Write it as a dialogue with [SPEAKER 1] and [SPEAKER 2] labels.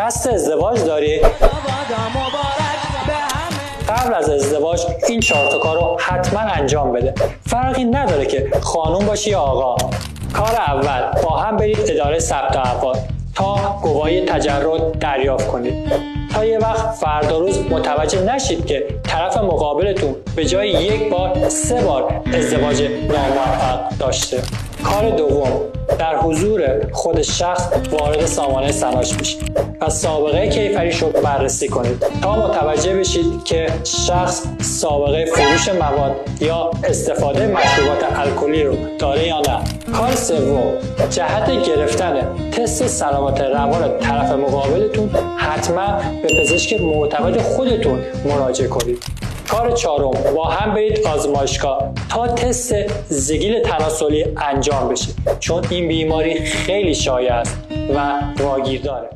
[SPEAKER 1] قصد ازدواج داری؟ قبل از ازدواج این 4 کار رو حتما انجام بده. فرقی نداره که خانوم باشی یا آقا. کار اول، با هم برید اداره ثبت احوال تا گواهی تجرد دریافت کنید، تا یه وقت فردا روز متوجه نشید که طرف مقابلتون به جای 1 بار 3 بار ازدواج ناموفق داشته. کار دوم، در حضور خود شخص وارد سامانه سناش بشید و سابقه کیفریش رو بررسی کنید تا متوجه بشید که شخص سابقه فروش مواد یا استفاده مشروبات الکلی رو داره یا نه. کار سوم، جهت گرفتن تست سلامت روان طرف مقابلتون حتما به پزشک معتمد خودتون مراجعه کنید. کار چهارم، با هم برید آزمایشگاه تا تست زگیل تناسلی انجام بشه، چون این بیماری خیلی شایع است و واگیر داره.